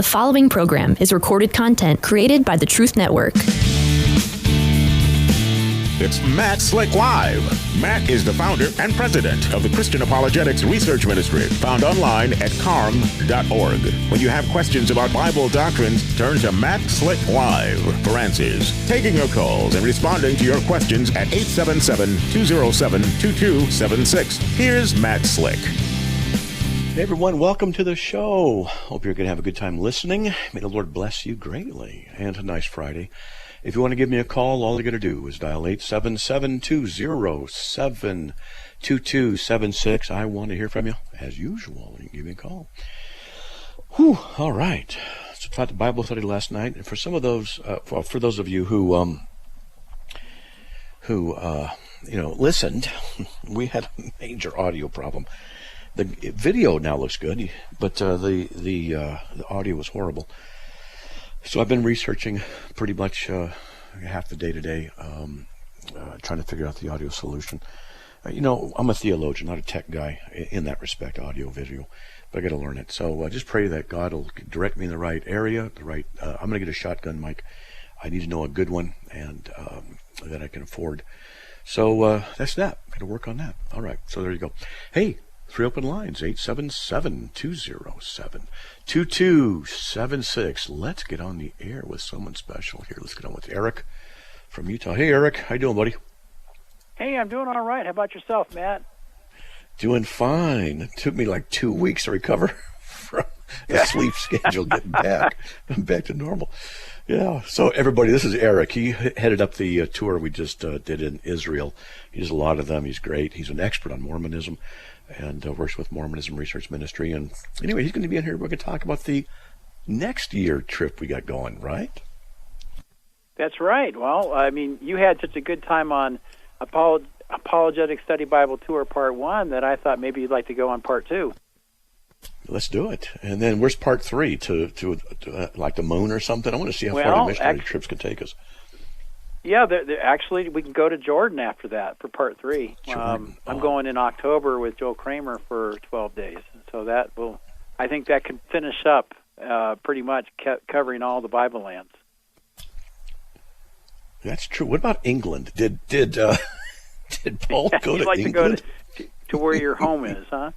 The following program is recorded content created by the Truth Network. It's Matt Slick Live. Matt is the founder and president of the Christian Apologetics Research Ministry, found online at carm.org. When you have questions about Bible doctrines, turn to Matt Slick Live for answers. Taking your calls and responding to your questions at 877-207-2276. Here's Matt Slick. Hey everyone, welcome to the show. Hope you're going to have a good time listening. May the Lord bless you greatly. And a nice Friday. If you want to give me a call, all you got to do is dial 877-207-2276. I want to hear from you, as usual. You can give me a call. Whew, all right. So taught the Bible study last night. And for some of those, for those of you who listened, we had a major audio problem. The video now looks good, but the audio was horrible. So I've been researching pretty much half the day today, trying to figure out the audio solution. I'm a theologian, not a tech guy in that respect, audio, video, but I got to learn it. So just pray that God will direct me in the right area, I'm going to get a shotgun mic. I need to know a good one and that I can afford. So that's that. I'm going to work on that. All right. So there you go. Hey. 3 open lines, 877-207-2276. Let's get on the air with someone special here. Let's get on with Eric from Utah. Hey, Eric. How you doing, buddy? Hey, I'm doing all right. How about yourself, Matt? Doing fine. It took me like 2 weeks to recover from the sleep schedule, getting back. I'm back to normal. Yeah. So, everybody, this is Eric. He headed up the tour we just did in Israel. He does a lot of them. He's great. He's an expert on Mormonism and works with Mormonism Research Ministry. And anyway, he's going to be in here. We're going to talk about the next year trip we got going, right? That's right. Well, I mean, you had such a good time on Apologetic Study Bible Tour Part 1 that I thought maybe you'd like to go on Part 2. Let's do it. And then where's Part 3? To like the moon or something? I want to see how far the missionary trips can take us. Yeah, actually, we can go to Jordan after that for Part 3. I'm going in October with Joel Kramer for 12 days. So I think that could finish up pretty much covering all the Bible lands. That's true. What about England? Did Paul go to England? To where your home is, huh?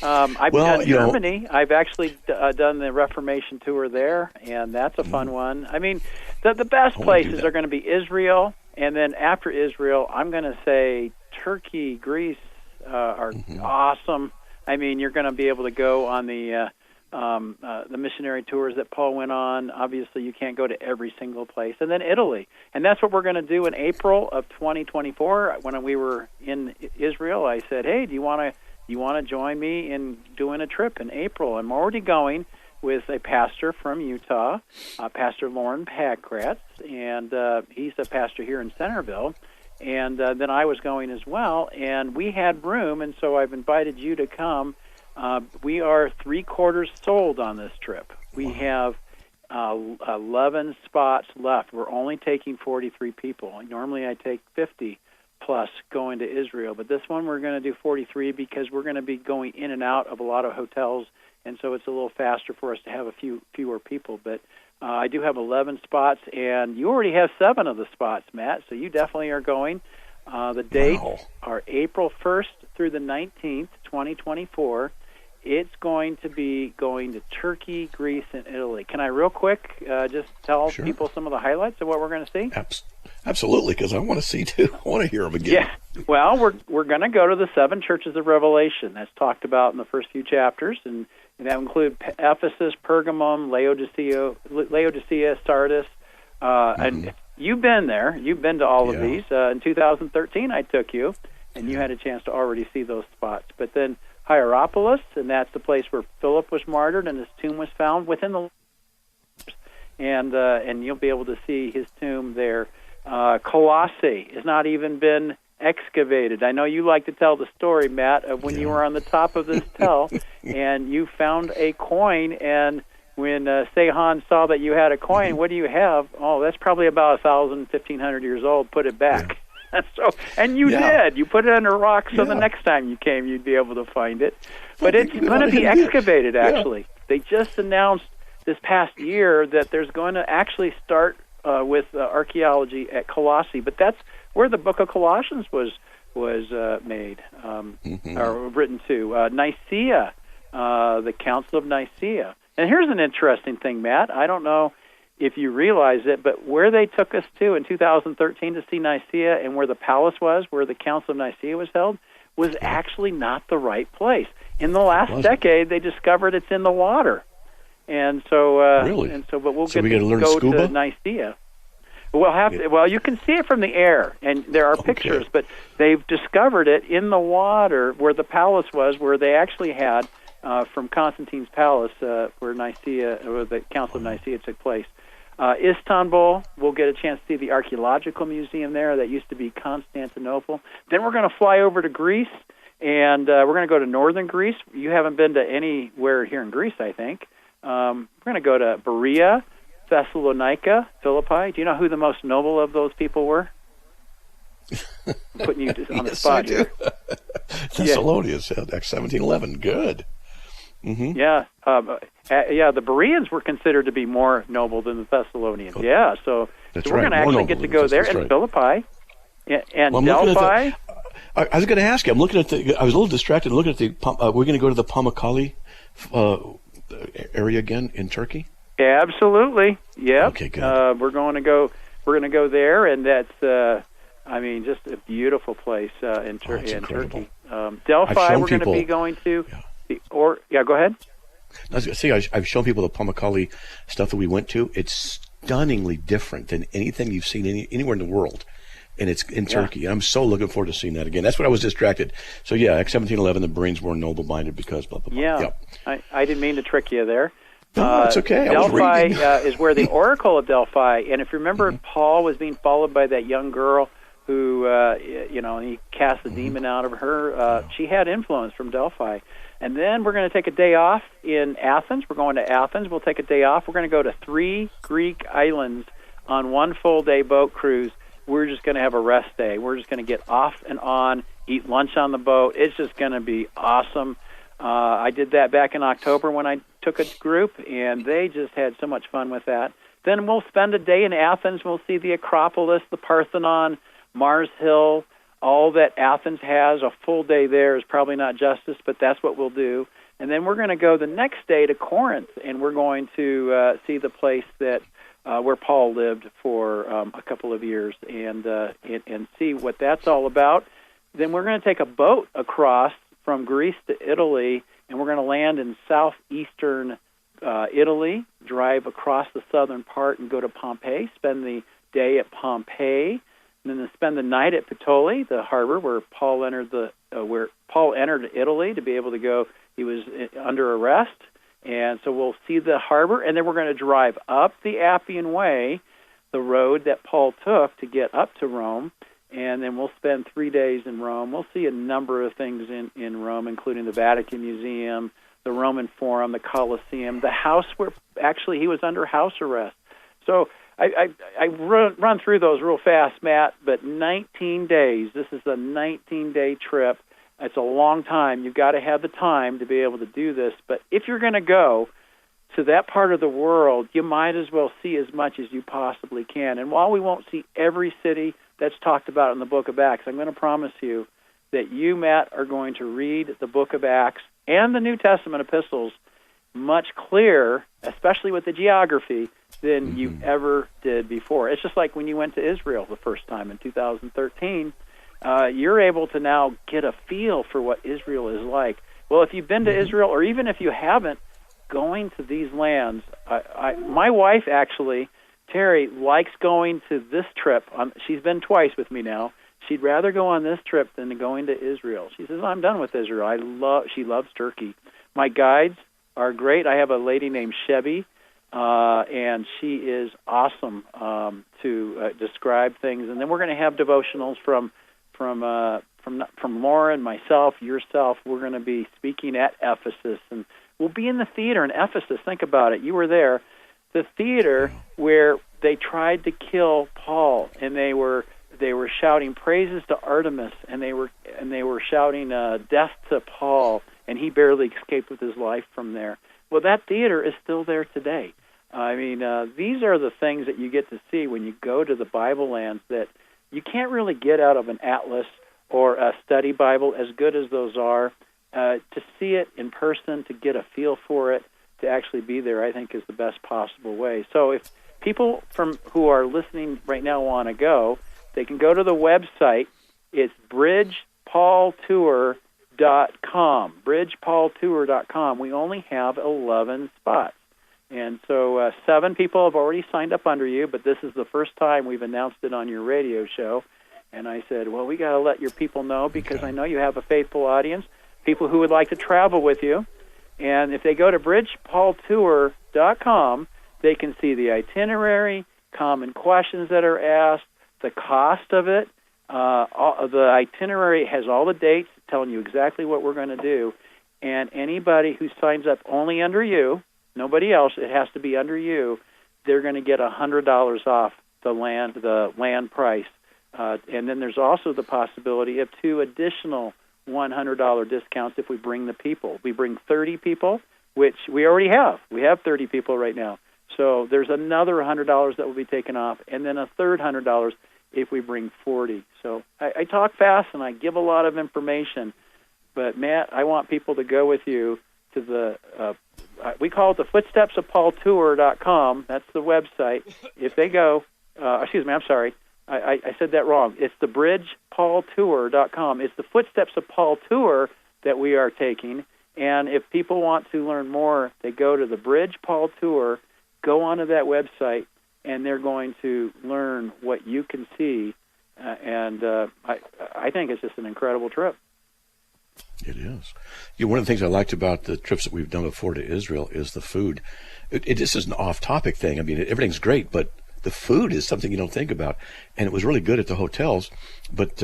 I've done Germany. I've actually done the Reformation tour there, and that's a fun one. I mean, the best places are going to be Israel, and then after Israel, I'm going to say Turkey, Greece are awesome. I mean, you're going to be able to go on the missionary tours that Paul went on. Obviously, you can't go to every single place. And then Italy. And that's what we're going to do in April of 2024. When we were in Israel, I said, hey, do you want to join me in doing a trip in April? I'm already going with a pastor from Utah, Pastor Lauren Pagkratz, and he's a pastor here in Centerville. And then I was going as well, and we had room, and so I've invited you to come. We are 3/4 sold on this trip. We have 11 spots left. We're only taking 43 people. Normally I take 50 plus going to Israel, but this one we're going to do 43 because we're going to be going in and out of a lot of hotels, and so it's a little faster for us to have fewer people. But I do have 11 spots, and you already have 7 of the spots, Matt, so you definitely are going. The dates are April 1st through the 19th, 2024. It's going to be going to Turkey, Greece, and Italy. Can I real quick just tell people some of the highlights of what we're going to see? Absolutely, because I want to see too. I want to hear them again. Yeah. Well, we're going to go to the 7 churches of Revelation. That's talked about in the first few chapters, and that include Ephesus, Pergamum, Laodicea, Sardis, and you've been there. You've been to all of these. In 2013, I took you, and you had a chance to already see those spots. But then Hierapolis, and that's the place where Philip was martyred and his tomb was found within the and you'll be able to see his tomb there. Colossae has not even been excavated. I know you like to tell the story, Matt, of when you were on the top of this tell and you found a coin, and when Sehan saw that you had a coin, what do you have? Oh, that's probably about 1,000, 1,500 years old. Put it back. So, and you did. You put it under rock, so the next time you came, you'd be able to find it. But it's going to be excavated, actually. They just announced this past year that there's going to actually start with archaeology at Colossae, but that's where the book of Colossians was made or written to. Nicaea, the Council of Nicaea. And here's an interesting thing, Matt. I don't know if you realize it, but where they took us to in 2013 to see Nicaea and where the palace was, where the Council of Nicaea was held, was actually not the right place. In the last decade, they discovered it's in the water. And so, really? But we'll so get we to learn go scuba? to Nicaea. We'll have to, well, you can see it from the air, and there are pictures, but they've discovered it in the water where the palace was, where they actually had from Constantine's palace, where Nicaea, or the Council of Nicaea took place. Istanbul, we'll get a chance to see the archaeological museum there. That used to be Constantinople. Then we're going to fly over to Greece, and we're going to go to northern Greece. You haven't been to anywhere here in Greece, I think. We're going to go to Berea, Thessalonica, Philippi. Do you know who the most noble of those people were? I'm putting you on the spot here. Thessalonians, Acts 17:11. Good. Mm-hmm. Yeah, the Bereans were considered to be more noble than the Thessalonians. Yeah, so we're going to actually get to go there, and Philippi, and Delphi. I was going to ask you. I was a little distracted looking at the. We're going to go to the Pamukkale area again in Turkey. Absolutely. Yeah. Okay, good. We're going to go there, and that's just a beautiful place in Turkey. Delphi, we're going to be going to. Yeah. Go ahead. I was going to say, I've shown people the Pamukkale stuff that we went to. It's stunningly different than anything you've seen anywhere in the world, and it's in Turkey. And I'm so looking forward to seeing that again. That's what I was distracted. So yeah, Acts 17:11, the Bereans were noble-minded because blah blah blah. Yeah. Yep. I didn't mean to trick you there. No, it's okay. Delphi is where the Oracle of Delphi, and if you remember, Paul was being followed by that young girl who, he cast the demon out of her. She had influence from Delphi. And then we're going to take a day off in Athens. We're going to Athens. We'll take a day off. We're going to go to 3 Greek islands on one full-day boat cruise. We're just going to have a rest day. We're just going to get off and on, eat lunch on the boat. It's just going to be awesome. I did that back in October when I took a group, and they just had so much fun with that. Then we'll spend a day in Athens. We'll see the Acropolis, the Parthenon, Mars Hill, all that Athens has. A full day there is probably not justice, but that's what we'll do. And then we're going to go the next day to Corinth, and we're going to see the place that where Paul lived for a couple of years and see what that's all about. Then we're going to take a boat across from Greece to Italy, and we're going to land in southeastern Italy, drive across the southern part and go to Pompeii, spend the day at Pompeii, and then spend the night at Puteoli, the harbor where Paul entered Italy to be able to go. He was under arrest, and so we'll see the harbor, and then we're going to drive up the Appian Way, the road that Paul took to get up to Rome, and then we'll spend 3 days in Rome. We'll see a number of things in Rome, including the Vatican Museum, the Roman Forum, the Colosseum, the house where actually he was under house arrest. So I run through those real fast, Matt, but 19 days. This is a 19-day trip. It's a long time. You've got to have the time to be able to do this. But if you're going to go to that part of the world, you might as well see as much as you possibly can. And while we won't see every city that's talked about in the book of Acts, I'm going to promise you that you, Matt, are going to read the book of Acts and the New Testament epistles much clearer, especially with the geography, than you ever did before. It's just like when you went to Israel the first time in 2013. You're able to now get a feel for what Israel is like. Well, if you've been to Israel, or even if you haven't, going to these lands, my wife actually, Terry, likes going to this trip. She's been twice with me now. She'd rather go on this trip than going to Israel. She says, I'm done with Israel. She loves Turkey. My guides are great. I have a lady named Chevy, and she is awesome to describe things. And then we're going to have devotionals from Lauren, myself, yourself. We're going to be speaking at Ephesus, and we'll be in the theater in Ephesus. Think about it. You were there. The theater where they tried to kill Paul, and they were shouting praises to Artemis, and they were shouting death to Paul, and he barely escaped with his life from there. Well, that theater is still there today. I mean, these are the things that you get to see when you go to the Bible lands that you can't really get out of an atlas or a study Bible, as good as those are. To see it in person, to get a feel for it, to actually be there, I think is the best possible way. So if people who are listening right now want to go, they can go to the website. It's bridgepaultour.com. bridgepaultour.com. We only have 11 spots. And so 7 people have already signed up under you, but this is the first time we've announced it on your radio show. And I said, well, we got to let your people know, because I know you have a faithful audience, people who would like to travel with you. And if they go to bridgepaultour.com, they can see the itinerary, common questions that are asked, the cost of it. The itinerary has all the dates telling you exactly what we're going to do. And anybody who signs up only under you, nobody else, it has to be under you, they're going to get $100 off the land price. And then there's also the possibility of 2 additional $100 discounts if we bring the people. We bring 30 people, which we already have. We have 30 people right now. So there's another $100 that will be taken off, and then a third $100 if we bring 40. So I talk fast and I give a lot of information, but Matt, I want people to go with you to the, we call it the footstepsofpaultour.com. That's the website. If they go, excuse me, I'm sorry. I said that wrong. It's the bridgepaultour.com. It's the Footsteps of Paul Tour that we are taking. And if people want to learn more, they go to the Bridge Paul Tour, go onto that website, and they're going to learn what you can see. I think it's just an incredible trip. It is. One of the things I liked about the trips that we've done before to Israel is the food. This is an off-topic thing. I mean, everything's great, but the food is something you don't think about. And it was really good at the hotels, but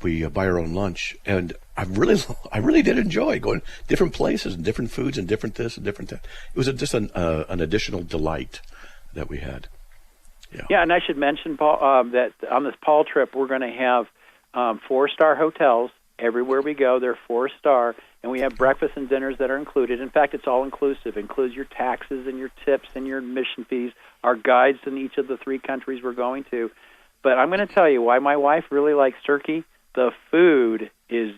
we buy our own lunch. And I really did enjoy going different places and different foods and different this and different that. It was just an additional delight that we had. Yeah, and I should mention, Paul, that on this Paul trip, we're going to have 4-star hotels everywhere we go. They're 4-star, and we have breakfast and dinners that are included. In fact, it's all inclusive. It includes your taxes and your tips and your admission fees, our guides in each of the 3 countries we're going to. But I'm going to tell you why my wife really likes Turkey. The food is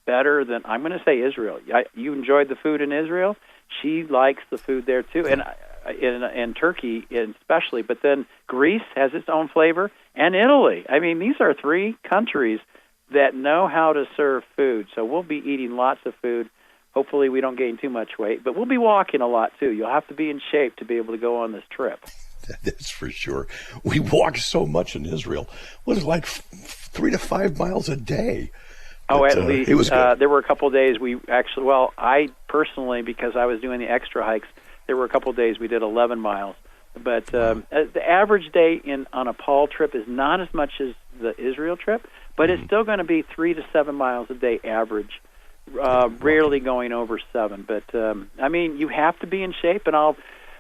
better than, I'm going to say, Israel. You enjoyed the food in Israel. She likes the food there, too. And in Turkey especially, but then Greece has its own flavor, and Italy. I mean, these are 3 countries that know how to serve food. So we'll be eating lots of food. Hopefully we don't gain too much weight, but we'll be walking a lot too. You'll have to be in shape to be able to go on this trip. That's for sure. We walked so much in Israel. It was like 3 to 5 miles a day. Oh, at least. It was good. There were a couple of days we actually, I personally, because I was doing the extra hikes, there were a couple of days we did 11 miles. But the average day on a Paul trip is not as much as the Israel trip, but it's still going to be 3 to 7 miles a day average, rarely going over 7. But, I mean, you have to be in shape. And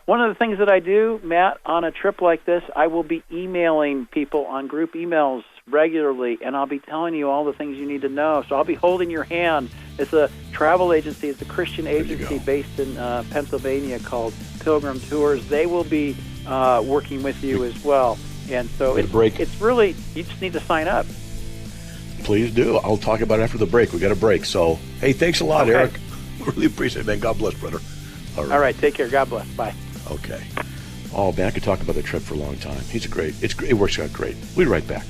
one of the things that I do, Matt, on a trip like this, I will be emailing people on group emails regularly, and I'll be telling you all the things you need to know. So I'll be holding your hand. It's a travel agency. It's a Christian agency based in Pennsylvania called Pilgrim Tours. They will be working with you as well. And so it's really, you just need to sign up. Please do. I'll talk about it after the break. We got a break. So, hey, thanks a lot, Eric. Really appreciate it, man. God bless, brother. All right. Take care. God bless. Bye. Okay. Oh, man, I could talk about the trip for a long time. It works out great. We'll be right back.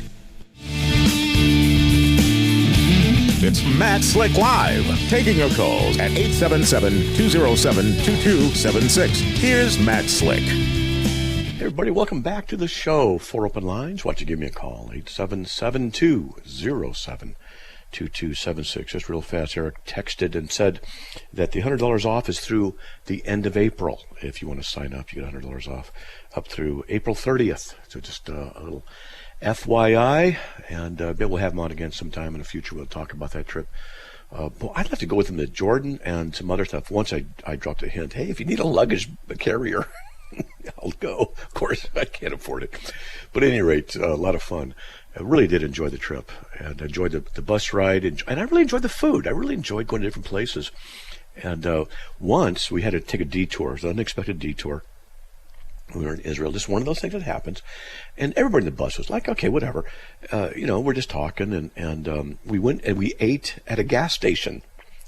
It's Matt Slick Live, taking your calls at 877-207-2276. Here's Matt Slick. Hey, everybody, welcome back to the show. 4 open lines. Why don't you give me a call? 877-207-2276. Just real fast, Eric texted and said that the $100 off is through the end of April. If you want to sign up, you get $100 off up through April 30th. So just a little FYI, and we'll have him on again sometime in the future. We'll talk about that trip. Well, I'd like to go with him to Jordan and some other stuff. Once I dropped a hint, hey, if you need a luggage carrier, I'll go. Of course, I can't afford it. But at any rate, a lot of fun. I really did enjoy the trip, and I enjoyed the bus ride, and I really enjoyed the food. I really enjoyed going to different places. And once we had to take a detour, an unexpected detour. We were in Israel. Just one of those things that happens. And everybody in the bus was like, okay, whatever. We're just talking. And we went and we ate at a gas station.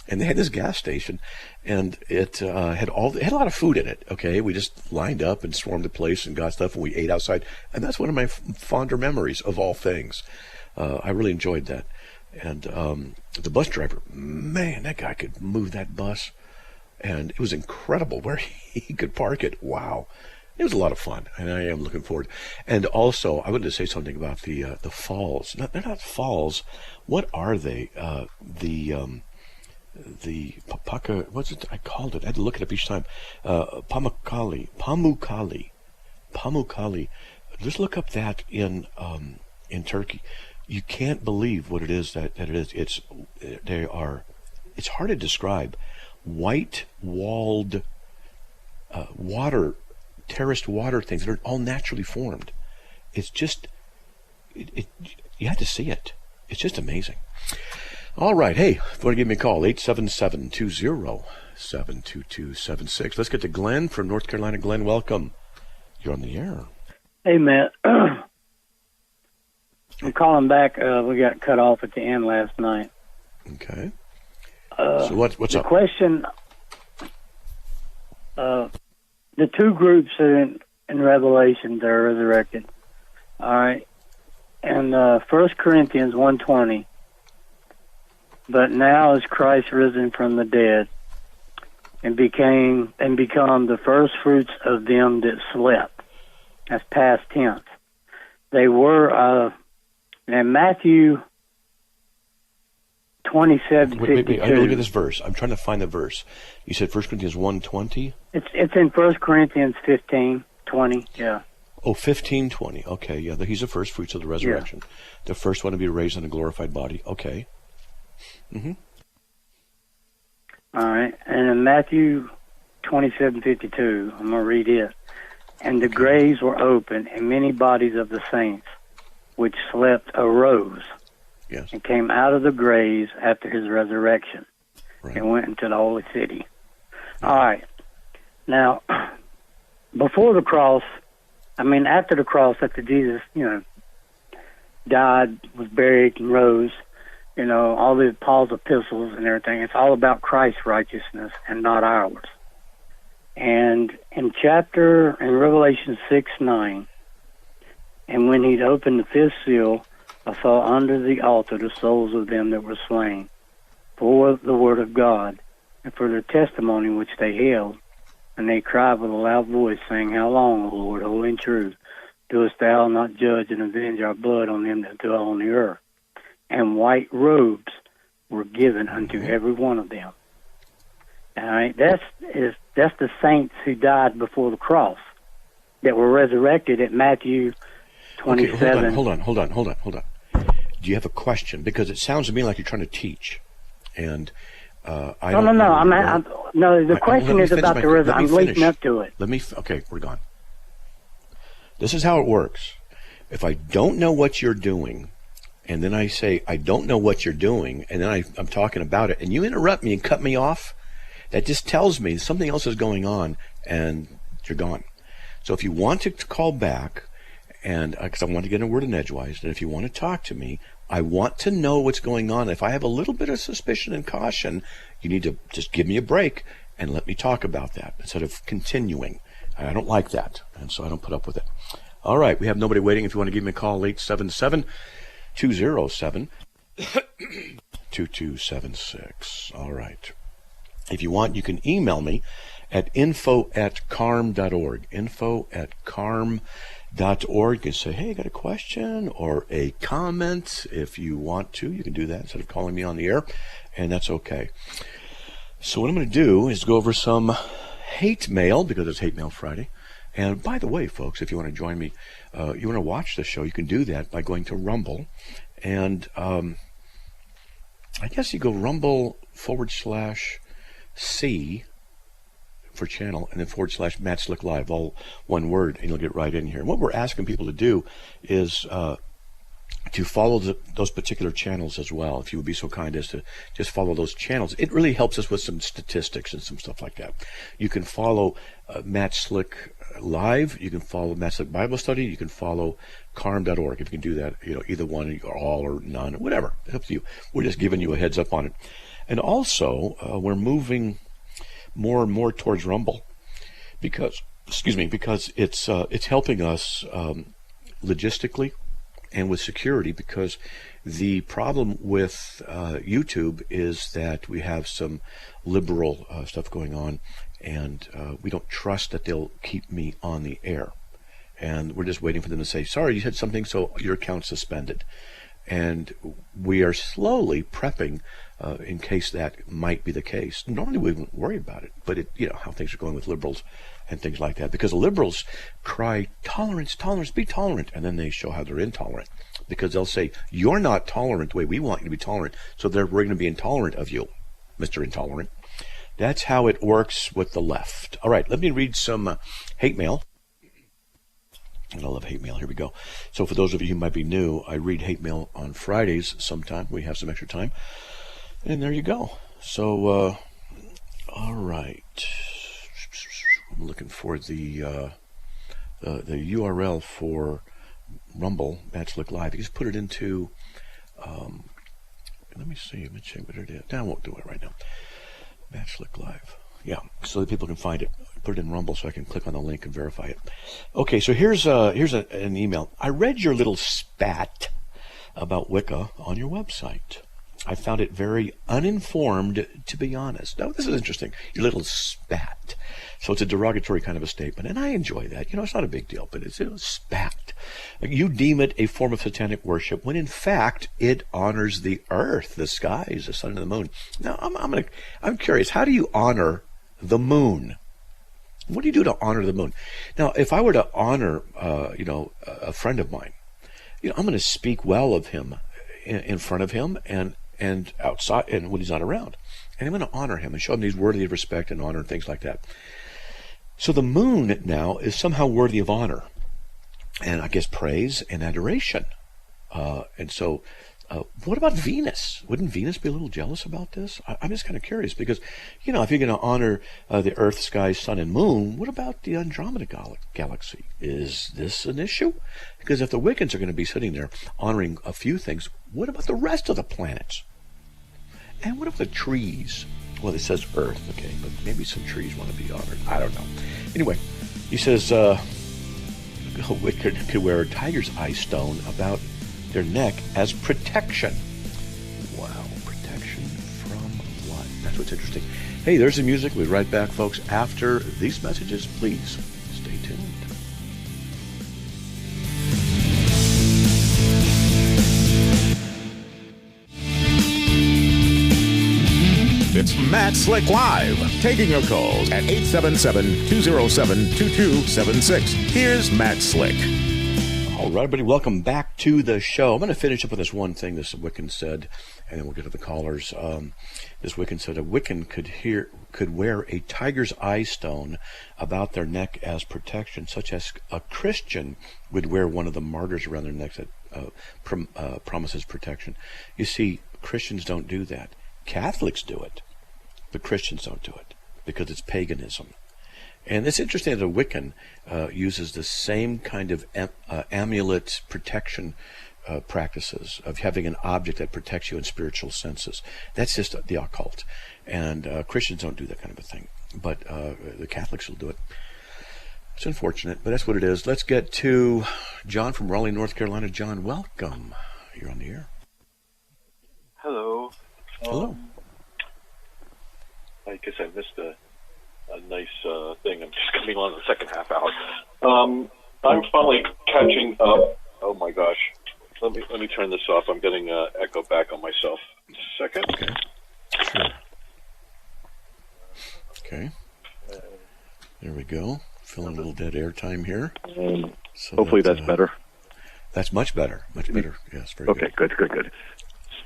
And they had this gas station, and it had a lot of food in it. Okay, we just lined up and swarmed the place and got stuff, and we ate outside. And that's one of my fonder memories of all things. I really enjoyed that. And the bus driver, man, that guy could move that bus, and it was incredible where he could park it. Wow, it was a lot of fun, and I am looking forward. And also, I wanted to say something about the falls. No, they're not falls. What are they? The Papaka, what's it? I called it. I had to look it up each time. Pamukkale. Just look up that in Turkey. You can't believe what it is that it is. It's hard to describe. White walled terraced water things that are all naturally formed. It's just you have to see it. It's just amazing. All right. Hey, if you want to give me a call, 877-207-2276. Let's get to Glenn from North Carolina. Glenn, welcome. You're on the air. Hey, Matt. I'm calling back. We got cut off at the end last night. Okay. So what's the up? The question, the two groups in Revelation that are resurrected. All right. And 1 Corinthians 1:20. But now is Christ risen from the dead, and become the first fruits of them that slept. That's past tense. They were in Matthew 27:52. Wait, look at this verse. I'm trying to find the verse. You said 1 Corinthians 1:20? It's in 1 Corinthians 15:20. Yeah. Oh, 15:20. Okay, yeah. He's the first fruits of the resurrection. Yeah. The first one to be raised in a glorified body. Okay. Mm-hmm. All right, and in Matthew 27:52, I'm going to read it. And the graves were open, and many bodies of the saints, which slept, arose, yes, and came out of the graves after his resurrection, right, and went into the holy city. All right, now, before the cross, after the cross, after Jesus, died, was buried, and rose. All the Paul's epistles and everything, it's all about Christ's righteousness and not ours. And in Revelation 6:9, and when he'd opened the fifth seal, I saw under the altar the souls of them that were slain for the word of God and for their testimony which they held. And they cried with a loud voice, saying, How long, O Lord, holy and true, doest thou not judge and avenge our blood on them that dwell on the earth? And white robes were given unto every one of them. All right, that's the saints who died before the cross that were resurrected at Matthew 27. Okay, hold on. Do you have a question? Because it sounds to me like you're trying to teach, and No. The question is about the resurrection. I'm leading up to it. Okay, we're gone. This is how it works. If I don't know what you're doing, and then I say, I don't know what you're doing, and then I'm talking about it, and you interrupt me and cut me off, that just tells me something else is going on, and you're gone. So if you want to call back, and because I want to get a word in edgewise, and if you want to talk to me, I want to know what's going on. If I have a little bit of suspicion and caution, you need to just give me a break and let me talk about that instead of continuing. I don't like that, and so I don't put up with it. All right, we have nobody waiting. If you want to give me a call, 877-207-2276. All right. If you want, you can email me at info@carm.org. info@carm.org. You can say, hey, I got a question or a comment. If you want to, you can do that instead of calling me on the air, and that's okay. So what I'm going to do is go over some hate mail, because it's Hate Mail Friday. And by the way, folks, if you want to join me, you want to watch the show, you can do that by going to Rumble. And I guess you go Rumble/C for channel, and then / Matt Slick Live, all one word, and you'll get right in here. And what we're asking people to do is to follow those particular channels as well. If you would be so kind as to just follow those channels, it really helps us with some statistics and some stuff like that. You can follow Matt Slick live. You can follow Matt Slick Bible Study. You can follow carm.org if you can do that. Either one or all or none or whatever. It's up to you. We're just giving you a heads up on it. And also, we're moving more and more towards Rumble because it's helping us logistically and with security, because the problem with YouTube is that we have some liberal stuff going on, and we don't trust that they'll keep me on the air. And we're just waiting for them to say, sorry, you said something, so your account's suspended. And we are slowly prepping in case that might be the case. Normally we wouldn't worry about it, but how things are going with liberals and things like that. Because the liberals cry, tolerance, tolerance, be tolerant. And then they show how they're intolerant. Because they'll say, you're not tolerant the way we want you to be tolerant, so we're going to be intolerant of you, Mr. Intolerant. That's how it works with the left. All right, let me read some hate mail. And I love hate mail. Here we go. So for those of you who might be new, I read hate mail on Fridays sometime. We have some extra time. And there you go. So, all right. I'm looking for the URL for Rumble, Matt Slick Live. You just put it into, let me see. Let me check what it is. No, I won't do it right now. Matt Slick Live. Yeah, so that people can find it. Put it in Rumble so I can click on the link and verify it. Okay, so here's an email. I read your little spat about Wicca on your website. I found it very uninformed, to be honest. Now, this is interesting. Your little spat. So it's a derogatory kind of a statement, and I enjoy that. It's not a big deal, but it's a spat. You deem it a form of satanic worship when, in fact, it honors the earth, the skies, the sun, and the moon. Now, I'm curious. How do you honor the moon? What do you do to honor the moon? Now, if I were to honor, a friend of mine, I'm going to speak well of him in front of him and outside, and when he's not around, and I'm going to honor him and show him he's worthy of respect and honor and things like that. So the moon now is somehow worthy of honor, and I guess praise and adoration. And so, what about Venus? Wouldn't Venus be a little jealous about this? I'm just kind of curious because, if you're going to honor the Earth, sky, sun, and moon, what about the Andromeda galaxy? Is this an issue? Because if the Wiccans are going to be sitting there honoring a few things, what about the rest of the planets? And what about the trees? Well, it says Earth, okay, but maybe some trees want to be honored. I don't know. Anyway, he says a Wiccan could wear a tiger's eye stone about their neck as protection. Wow, protection from what? That's what's interesting. Hey, there's the music. We'll be right back, folks. After these messages, please stay tuned. It's Matt Slick Live, taking your calls at 877-207-2276. Here's Matt Slick. All right, everybody, welcome back to the show. I'm going to finish up with this one thing this Wiccan said, and then we'll get to the callers. This Wiccan said a Wiccan could wear a tiger's eye stone about their neck as protection, such as a Christian would wear one of the martyrs around their necks that promises protection. You see, Christians don't do that. Catholics do it, but Christians don't do it because it's paganism. And it's interesting that a Wiccan uses the same kind of amulet protection practices of having an object that protects you in spiritual senses. That's just the occult. And Christians don't do that kind of a thing. But the Catholics will do it. It's unfortunate, but that's what it is. Let's get to John from Raleigh, North Carolina. John, welcome. You're on the air. Hello. Hello. I guess I missed a nice thing. I'm just coming on the second half hour. I'm finally catching up. Oh my gosh. Let me turn this off. I'm getting echo back on myself. Just a second. Okay. Sure. Okay. There we go. Feeling a little dead air time here. So hopefully that's better. That's much better. Much better. Yes, very good. Okay, good.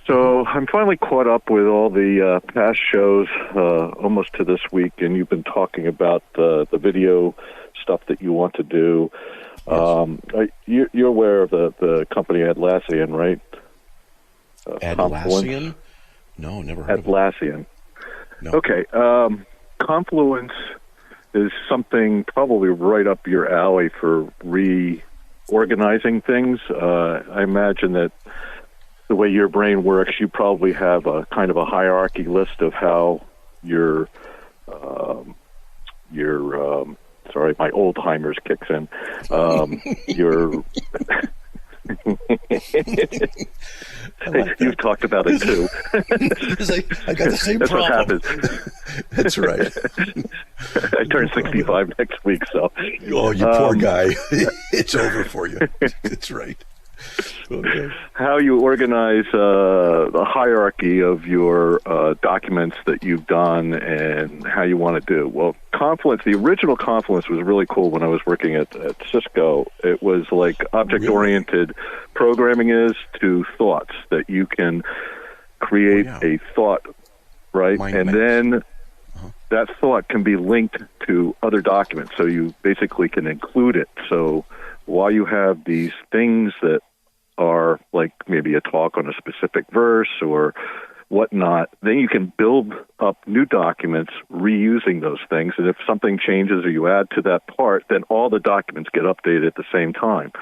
So I'm finally caught up with all the past shows, almost to this week, and you've been talking about the video stuff that you want to do. Yes. You're aware of the company Atlassian, right? Atlassian? No, never heard of it. Atlassian. No. Okay. Confluence is something probably right up your alley for reorganizing things. I imagine that the way your brain works, you probably have a kind of a hierarchy list of how your sorry, my Oldheimer's kicks in. Your you've talked about it too. I got the same That's problem. What happens. That's right. I turn 65 next week, so. Oh, you poor guy. It's over for you. That's right. Okay. How you organize the hierarchy of your documents that you've done and how you want to do. Well, Confluence, the original Confluence was really cool when I was working at Cisco. It was like object-oriented programming is to thoughts, that you can create a thought, right? And then that thought can be linked to other documents, so you basically can include it. So while you have these things that are like maybe a talk on a specific verse or whatnot, then you can build up new documents reusing those things. And if something changes or you add to that part, then all the documents get updated at the same time.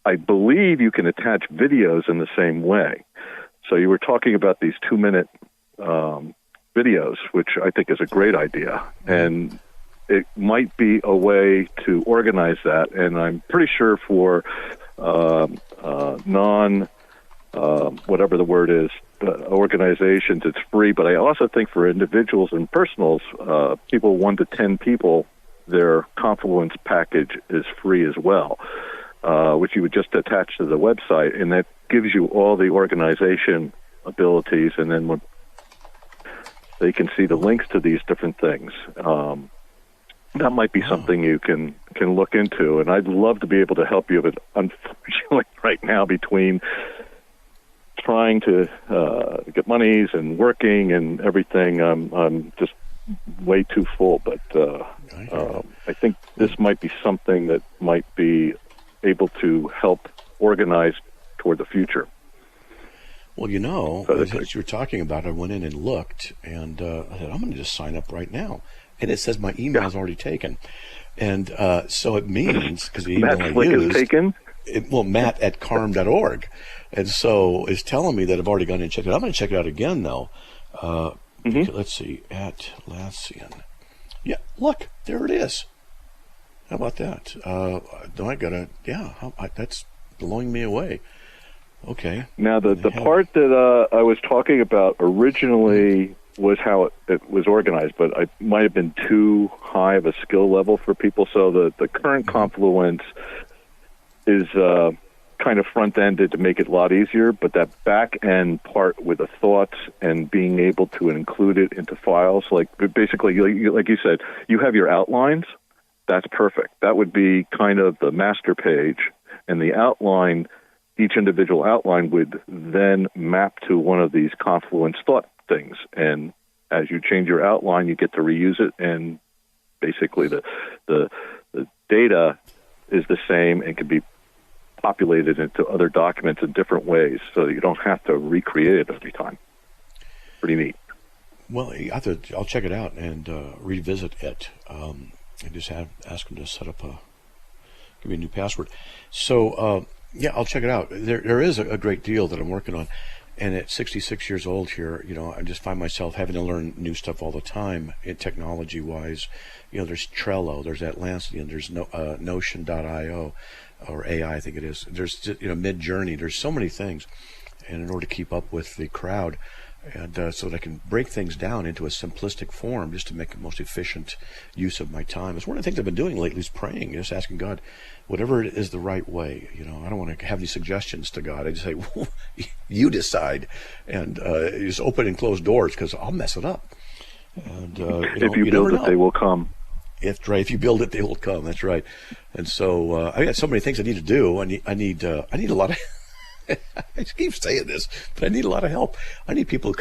I believe you can attach videos in the same way. So you were talking about these 2-minute videos, which I think is a great idea. And it might be a way to organize that. And I'm pretty sure for whatever the word is, organizations, it's free. But I also think for individuals and personals, people 1 to 10 people, their Confluence package is free as well, which you would just attach to the website, and that gives you all the organization abilities, and then when they can see the links to these different things. That might be something you can look into, and I'd love to be able to help you, but unfortunately right now, between trying to get monies and working and everything, I'm just way too full. But I think this might be something that might be able to help organize toward the future. Well, as you were talking about, I went in and looked, and I said, I'm going to just sign up right now. And it says my email is already taken. And so it means, because the email I used... is taken? Matt at carm.org. And so it's telling me that I've already gone in and checked it out. I'm going to check it out again, though. Let's see, Atlassian. Yeah, look, there it is. How about that? That's blowing me away. Okay. Now, the part that I was talking about originally was how it was organized, but I might have been too high of a skill level for people. So the current Confluence is kind of front-ended to make it a lot easier, but that back-end part with the thoughts and being able to include it into files, like basically, like you said, you have your outlines, that's perfect. That would be kind of the master page, and the outline, each individual outline would then map to one of these Confluence thought things, and as you change your outline, you get to reuse it, and basically the data is the same and can be populated into other documents in different ways, so you don't have to recreate it every time. Pretty neat. Well, I'll check it out and revisit it. And just ask them to set up give me a new password. So I'll check it out. There is a great deal that I'm working on. And at 66 years old here, I just find myself having to learn new stuff all the time, technology-wise. There's Trello, there's Atlassian, there's Notion.io, or AI, I think it is. There's, Mid-Journey. There's so many things. And in order to keep up with the crowd, and so that I can break things down into a simplistic form just to make the most efficient use of my time. It's one of the things I've been doing lately is praying, just asking God, whatever it is the right way. I don't want to have any suggestions to God. I just say, well, you decide, and just open and close doors, because I'll mess it up. And if you build it, they will come. That's right. If you build it, they will come. That's right. And so I got so many things I need to do. I need a lot of. I keep saying this, but I need a lot of help. I need people to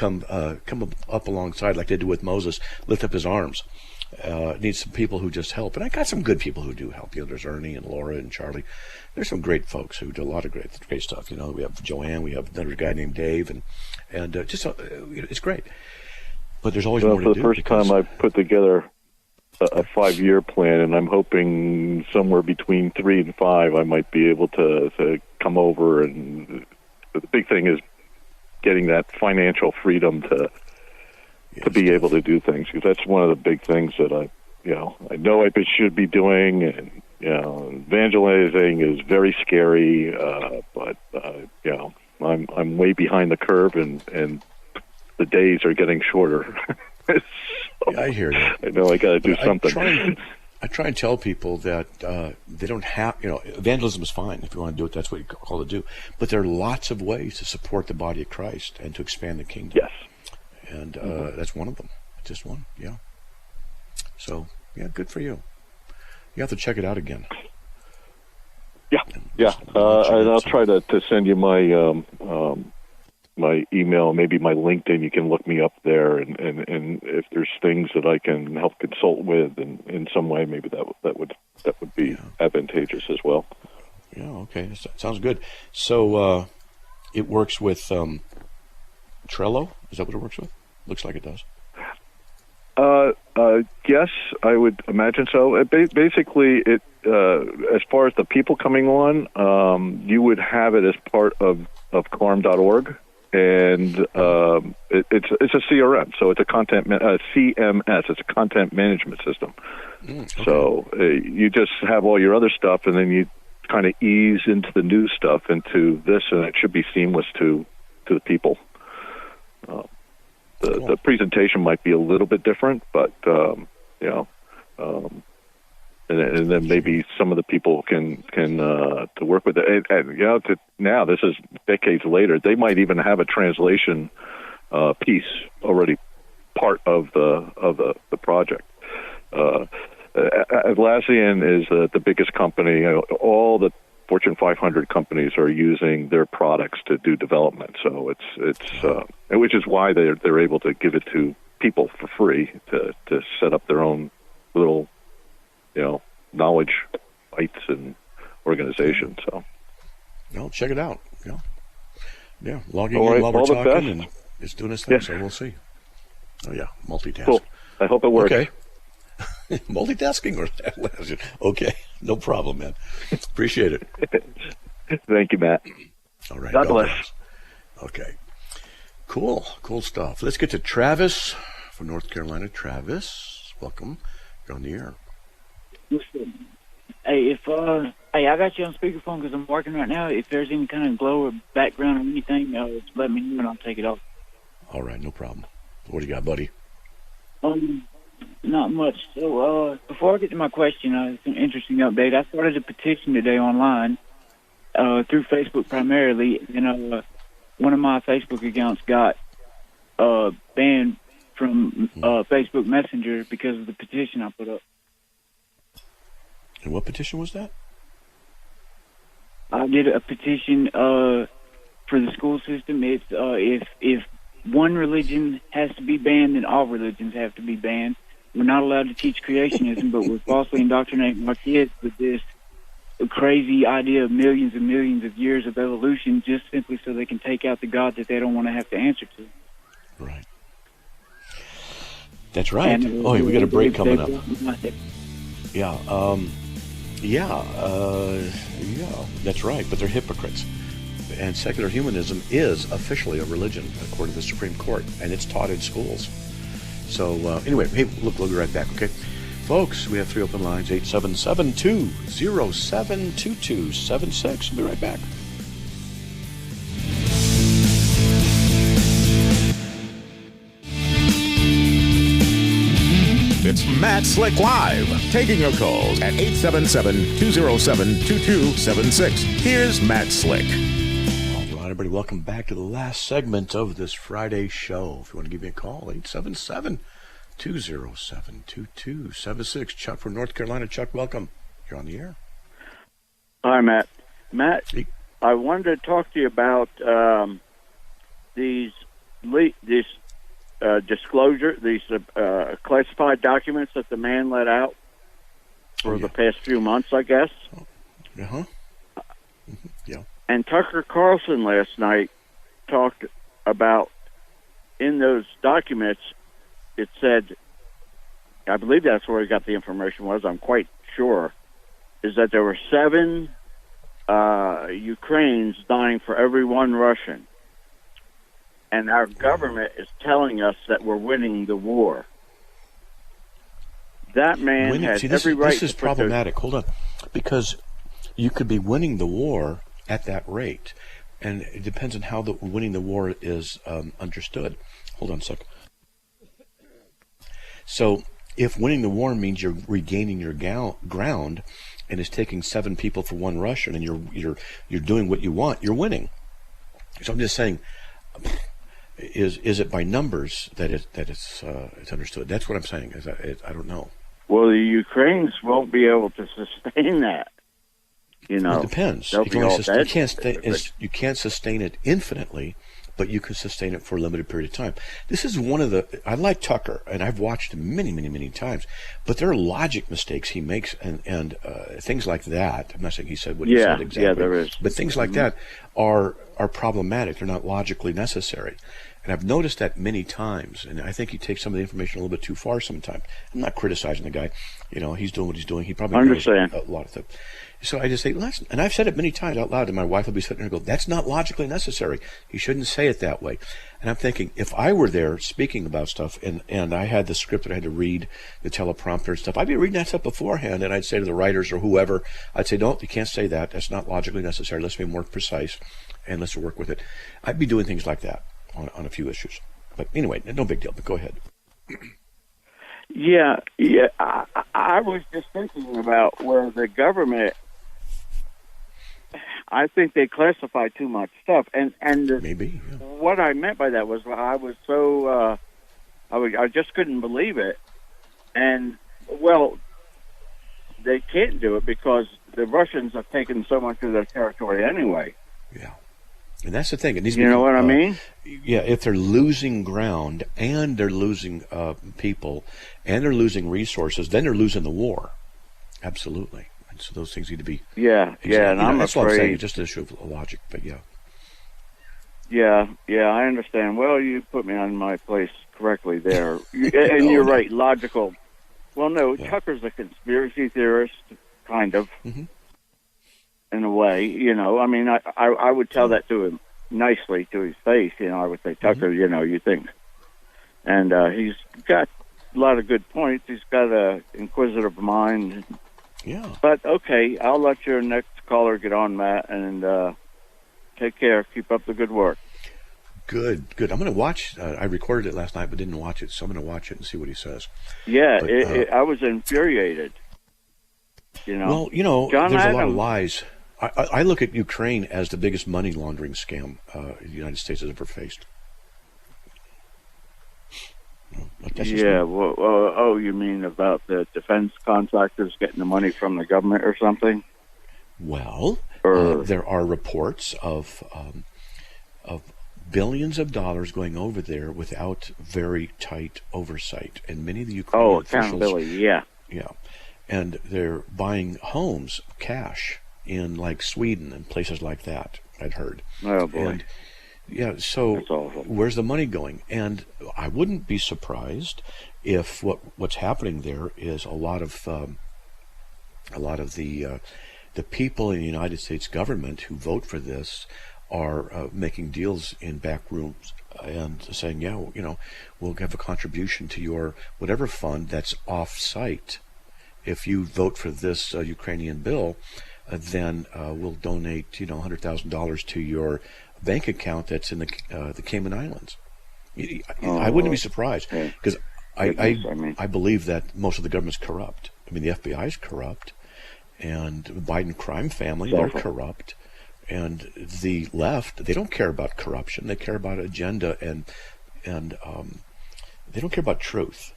come up alongside, like they do with Moses, lift up his arms. Need some people who just help, and I got some good people who do help. There's Ernie and Laura and Charlie. There's some great folks who do a lot of great stuff. We have Joanne, we have another guy named Dave, and just it's great. But there's always more to do. For the first time, I put together a 5-year plan, and I'm hoping somewhere between 3 and 5 I might be able to come over. And the big thing is getting that financial freedom to be able to do things, because that's one of the big things that I should be doing. And evangelizing is very scary, but I'm way behind the curve, and the days are getting shorter. So, yeah, I hear you. I know I got to do something. I try and tell people that they don't have, evangelism is fine. If you want to do it, that's what you call it to do. But there are lots of ways to support the body of Christ and to expand the kingdom. Yes. And that's one of them. Just one, yeah. So, yeah, good for you. You have to check it out again. Yeah. And I'll try to send you my my email, maybe my LinkedIn. You can look me up there, and if there's things that I can help consult with in some way, maybe that would be advantageous as well. Yeah, okay, sounds good. So it works with Trello? Is that what it works with? Looks like it does. Yes, I would imagine so. Basically, it as far as the people coming on, you would have it as part of carm.org. And it's a CRM, so it's a CMS. It's a content management system. Okay. So you just have all your other stuff, and then you kind of ease into the new stuff into this, and it should be seamless to the people. Cool. The presentation might be a little bit different, but and then maybe some of the people can to work with it. And now this is decades later. They might even have a translation piece already part of the project. Atlassian is the biggest company. All the Fortune 500 companies are using their products to do development. So it's which is why they're able to give it to people for free to set up their own little knowledge sites and organizations. So, check it out. Yeah, logging in while we're talking, and it's doing its thing. So we'll see. Oh yeah, multitask. Cool. I hope it works. Okay. Multitasking or okay, no problem, man. Appreciate it. Thank you, Matt. All right. God bless. Okay. Cool stuff. Let's get to Travis from North Carolina. Travis, welcome. You're on the air. Hey, I got you on speakerphone because I'm working right now. If there's any kind of glow or background or anything, just let me know and I'll take it off. All right, no problem. What do you got, buddy? Not much. So, before I get to my question, it's an interesting update. I started a petition today online through Facebook primarily, and one of my Facebook accounts got banned from Facebook Messenger because of the petition I put up. And what petition was that? I did a petition for the school system. It's if one religion has to be banned, then all religions have to be banned. We're not allowed to teach creationism, but we're falsely indoctrinating our kids with this crazy idea of millions and millions of years of evolution just simply so they can take out the God that they don't want to have to answer to. Right. That's right. We got a break coming up. Yeah. That's right. But they're hypocrites. And secular humanism is officially a religion, according to the Supreme Court, and it's taught in schools. So anyway, hey, look, we'll be right back, okay? Folks, we have 3 open lines, 877-207-2276. We'll be right back. It's Matt Slick Live, taking your calls at 877-207-2276. Here's Matt Slick. All right, everybody, welcome back to the last segment of this Friday show. If you want to give me a call, 877-207-2276. Chuck from North Carolina. Chuck, welcome. You're on the air. Hi, Matt. Hey. I wanted to talk to you about these disclosure, these classified documents that the man let out for the past few months, I guess. Uh-huh. Yeah. And Tucker Carlson last night talked about, in those documents, it said I believe that's where he got the information was, I'm quite sure, is that there were 7 Ukrainians dying for every one Russian. And our government is telling us that we're winning the war. That man has every right. This is problematic. Hold on. Because you could be winning the war at that rate. And it depends on how winning the war is understood. Hold on a second. So if winning the war means you're regaining your ground and it's taking 7 people for one Russian and you're doing what you want, you're winning. So I'm just saying, is it by numbers that it's understood? That's what I'm saying. I don't know. Well, the Ukrainians won't be able to sustain that. You know, it depends. You can't sustain it infinitely, but you can sustain it for a limited period of time. This is one of the. I like Tucker, and I've watched him many, many, many times. But there are logic mistakes he makes, and things like that. I'm not saying he said what he said exactly. Yeah, there is. But things like that are problematic. They're not logically necessary. And I've noticed that many times, and I think he takes some of the information a little bit too far sometimes. I'm not criticizing the guy. You know, he's doing what he's doing. He probably knows a lot of things. So I just say, listen, and I've said it many times out loud, and my wife will be sitting there and go, that's not logically necessary. He shouldn't say it that way. And I'm thinking, if I were there speaking about stuff, and I had the script that I had to read, the teleprompter and stuff, I'd be reading that stuff beforehand, and I'd say to the writers or whoever, I'd say, no, you can't say that. That's not logically necessary. Let's be more precise, and let's work with it. I'd be doing things like that on a few issues. But anyway, no big deal, but go ahead. Yeah. I was just thinking about where the government, I think they classify too much stuff. And maybe, yeah. What I meant by that was I was so, I just couldn't believe it. And, well, they can't do it because the Russians have taken so much of their territory anyway. Yeah. And that's the thing. You know what I mean? Yeah, if they're losing ground and they're losing people and they're losing resources, then they're losing the war. Absolutely. And so those things need to be... Yeah, and I'm that's afraid... what I'm saying. It's just an issue of logic, but yeah. Yeah, I understand. Well, you put me on my place correctly there. And you're right, logical. Well, no, yeah. Tucker's a conspiracy theorist, kind of. Mm-hmm. In a way, you know, I mean, I would tell that to him nicely to his face, you know, I would say, Tucker, you know, you think. And he's got a lot of good points. He's got an inquisitive mind. Yeah. But, okay, I'll let your next caller get on, Matt, and take care. Keep up the good work. Good. I'm going to watch. I recorded it last night, but didn't watch it, so I'm going to watch it and see what he says. Yeah, but, I was infuriated. You know? Well, you know, John there's Adams, a lot of lies. I look at Ukraine as the biggest money laundering scam the United States has ever faced. Yeah, well, you mean about the defense contractors getting the money from the government or something? Well, there are reports of billions of dollars going over there without very tight oversight, and many of the Ukrainian officials... accountability, yeah. Yeah, and they're buying homes cash in like Sweden and places like that, I'd heard. Oh, boy. And, yeah, so where's the money going? And I wouldn't be surprised if what's happening there is a lot of the people in the United States government who vote for this are making deals in back rooms and saying, yeah, you know, we'll have a contribution to your whatever fund that's off-site. If you vote for this Ukrainian bill, then we'll donate, you know, $100,000 to your bank account that's in the Cayman Islands. I wouldn't be surprised because I believe that most of the government's corrupt. I mean, the FBI is corrupt, and the Biden crime family, they're corrupt, and the left, they don't care about corruption. They care about agenda, and they don't care about truth.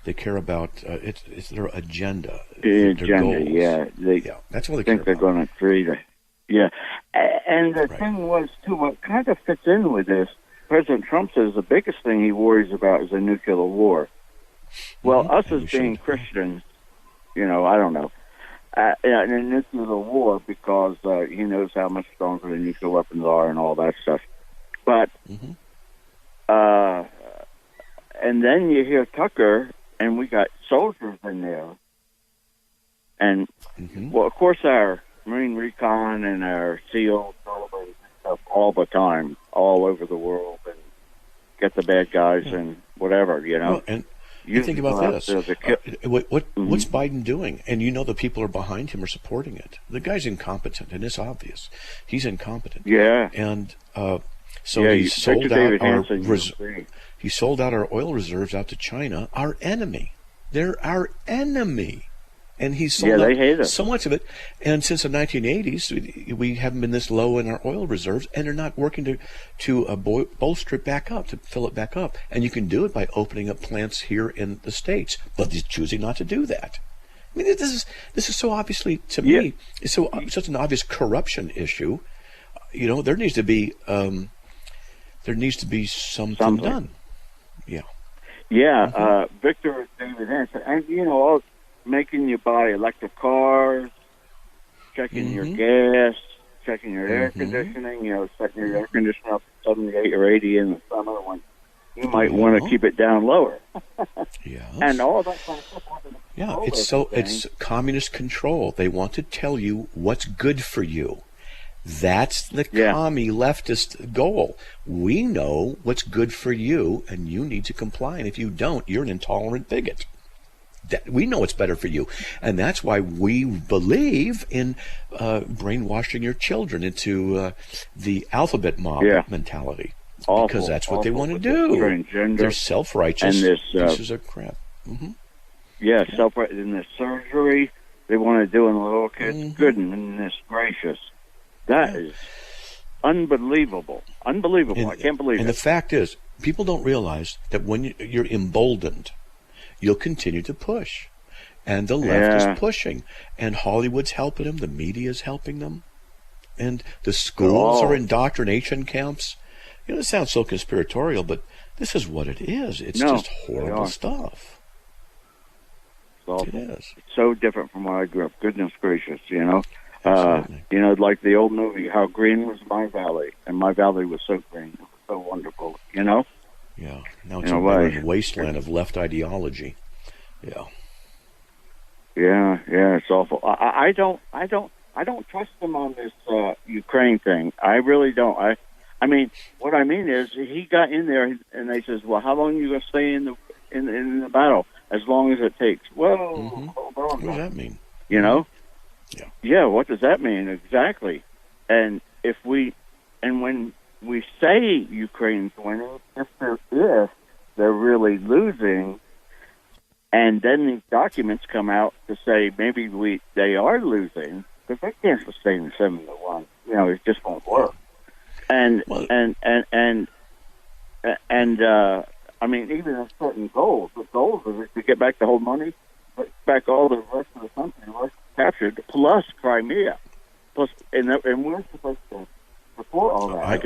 They care about it's their agenda. The their agenda, goals. yeah. That's all they think care they're going to create it. Yeah. And the thing was, too, what kind of fits in with this, President Trump says the biggest thing he worries about is a nuclear war. Well, us as being Christians, you know, I don't know, in a nuclear war, because he knows how much stronger the nuclear weapons are and all that stuff. But, and then you hear Tucker, and we got soldiers in there. And, well, of course, our Marine Recon and our SEALs celebrate stuff all the time, all over the world, and get the bad guys and whatever, you know. Well, and you think about this. What's Biden doing? And you know the people are behind him are supporting it. The guy's incompetent, and it's obvious. He's incompetent. Yeah. And so he sold out our oil reserves out to China, our enemy. They're our enemy. And he's sold out so much of it. And since the 1980s, we haven't been this low in our oil reserves, and they're not working to bolster it back up, to fill it back up. And you can do it by opening up plants here in the States, but he's choosing not to do that. I mean, this is so obviously, to me, it's such an obvious corruption issue. You know, there needs to be something done. Yeah. Yeah. Victor David Hanson, and you know, making you buy electric cars, checking your gas, checking your air conditioning, you know, setting your air conditioner up to 78 or 80 in the summer when you might want to keep it down lower. And all that kind of stuff. Yeah, it's communist control. They want to tell you what's good for you. That's the commie leftist goal. We know what's good for you, and you need to comply. And if you don't, you're an intolerant bigot. We know what's better for you, and that's why we believe in brainwashing your children into the alphabet mob mentality, because that's what they want to do. They're self-righteous pieces of crap. Self-righteous. And this surgery they want to do in the little kids. Goodness gracious, that is unbelievable. Unbelievable. I can't believe it. And the fact is, people don't realize that when you're emboldened, you'll continue to push. And the left is pushing. And Hollywood's helping them. The media is helping them. And the schools are indoctrination camps. You know, it sounds so conspiratorial, but this is what it is. It's just horrible stuff. It is. It's so different from where I grew up. Goodness gracious, you know. You know, like the old movie, How Green Was My Valley. And my valley was so green. It was so wonderful, you know. Yeah, now it's a barren wasteland of left ideology. Yeah, it's awful. I don't trust them on this Ukraine thing. I really don't. I mean, what I mean is, he got in there and they says, "Well, how long are you going to stay in the battle? As long as it takes." Well, hold on. What does that mean? You know? Yeah. What does that mean exactly? And when we say Ukraine's winning, if they're really losing, and then these documents come out to say maybe they are losing, because they can't sustain 7-1. You know, it just won't work. And I mean, even in certain goals, the goals are to get back the whole money, get back all the rest of the country captured, plus Crimea, and we're supposed to support all that. I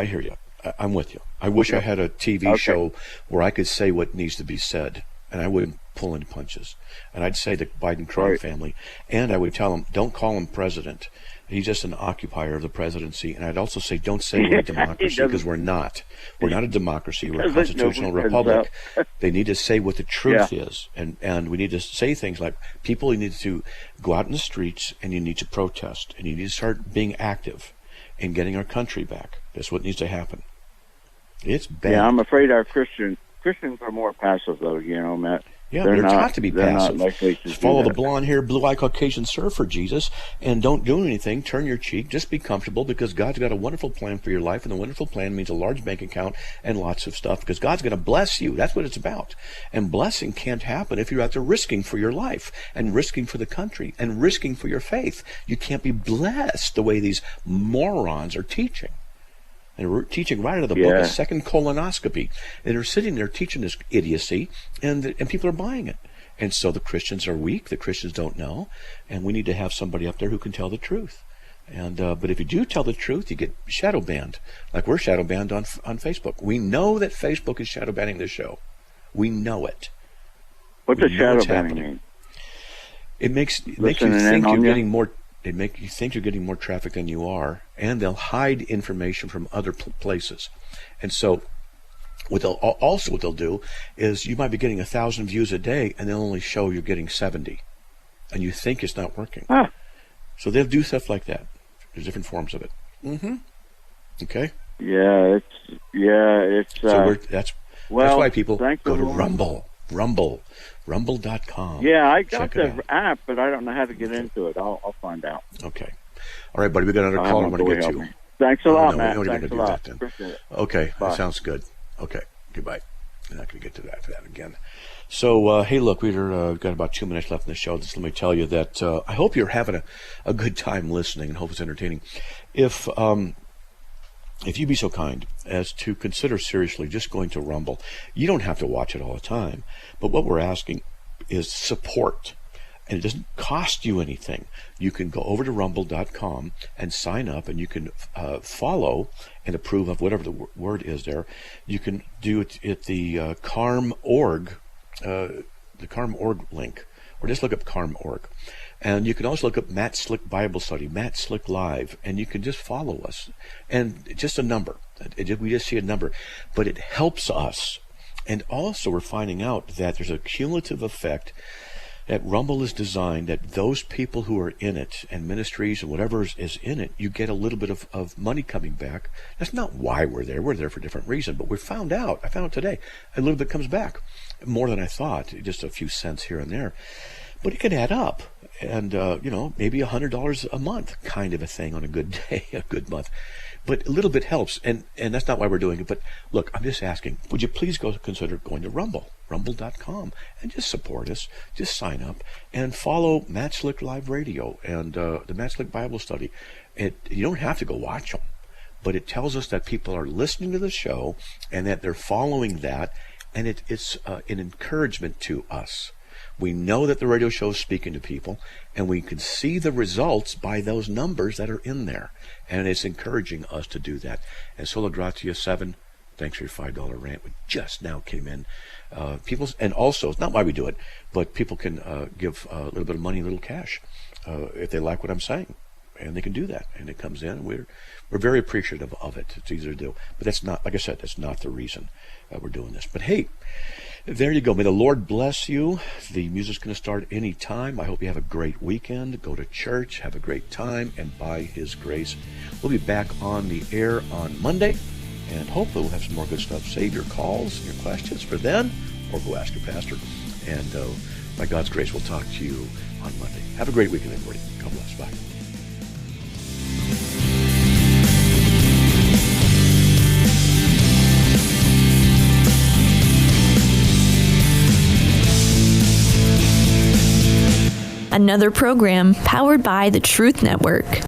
hear you. I'm with you. I wish I had a TV show where I could say what needs to be said, and I wouldn't pull any punches. And I'd say the Biden crime family, and I would tell them, don't call him president. He's just an occupier of the presidency. And I'd also say, don't say we're a democracy, because we're not. We're not a democracy. We're a constitutional republic. They need to say what the truth is. And we need to say things like, people, you need to go out in the streets, and you need to protest, and you need to start being active in getting our country back. That's what needs to happen. It's bad. Yeah, I'm afraid our Christians are more passive, though, you know, Matt. Yeah, they're taught to be passive. Just follow the blonde-haired, blue-eyed Caucasian surfer, Jesus, and don't do anything. Turn your cheek. Just be comfortable, because God's got a wonderful plan for your life, and the wonderful plan means a large bank account and lots of stuff, because God's going to bless you. That's what it's about. And blessing can't happen if you're out there risking for your life and risking for the country and risking for your faith. You can't be blessed the way these morons are teaching. They're teaching right out of the book, a second colonoscopy. And they're sitting there teaching this idiocy, and people are buying it. And so the Christians are weak. The Christians don't know. And we need to have somebody up there who can tell the truth. And but if you do tell the truth, you get shadow banned. Like we're shadow banned on Facebook. We know that Facebook is shadow banning this show. We know it. What's a shadow banning mean? It makes you think you're getting more. They make you think you're getting more traffic than you are, and they'll hide information from other places. And so what they'll do is you might be getting 1,000 views a day, and they'll only show you're getting 70, and you think it's not working. Huh. So they'll do stuff like that. There's different forms of it. Mm-hmm. Okay. Yeah, it's. So that's why people go to Rumble.com. Yeah, I got the app, but I don't know how to get into it. I'll find out. Okay. All right, buddy. We got another call I'm going to get to. Thanks a lot, Matt. Thanks a lot. Okay, Bye. That sounds good. Okay, goodbye. I'm not going to get to that again. So, hey, look, we've got about 2 minutes left in the show. Just let me tell you that I hope you're having a good time listening and hope it's entertaining. If you'd be so kind as to consider seriously just going to Rumble, you don't have to watch it all the time, but what we're asking is support. And it doesn't cost you anything. You can go over to rumble.com and sign up, and you can follow and approve of whatever the word is there. You can do it at the CARM.org, the CARM.org link, or just look up CARM.org. And you can also look up Matt Slick Bible Study, Matt Slick Live, and you can just follow us. And just a number. We just see a number. But it helps us. And also we're finding out that there's a cumulative effect that Rumble is designed that those people who are in it and ministries and whatever is in it, you get a little bit of money coming back. That's not why we're there. We're there for a different reason. But I found out today, a little bit comes back. More than I thought, just a few cents here and there. But it can add up. And, maybe $100 a month kind of a thing on a good day, a good month. But a little bit helps, and that's not why we're doing it. But look, I'm just asking, would you please consider going to rumble.com, and just support us, just sign up, and follow Matt Slick Live Radio and the Matt Slick Bible Study. You don't have to go watch them, but it tells us that people are listening to the show and that they're following that, and it's an encouragement to us. We know that the radio show is speaking to people, and we can see the results by those numbers that are in there. And it's encouraging us to do that. And Sola Gratia 7, thanks for your $5 rant, which just now came in. And also, it's not why we do it, but people can give a little bit of money, a little cash, if they like what I'm saying. And they can do that. And it comes in, and we're very appreciative of it. It's easy to do. But that's not, like I said, that's not the reason we're doing this. But hey, there you go. May the Lord bless you. The music's going to start any time. I hope you have a great weekend. Go to church, have a great time, and by His grace, we'll be back on the air on Monday, and hopefully we'll have some more good stuff. Save your calls, your questions for then, or go ask your pastor. And by God's grace, we'll talk to you on Monday. Have a great weekend, everybody. God bless. Bye. Another program powered by the Truth Network.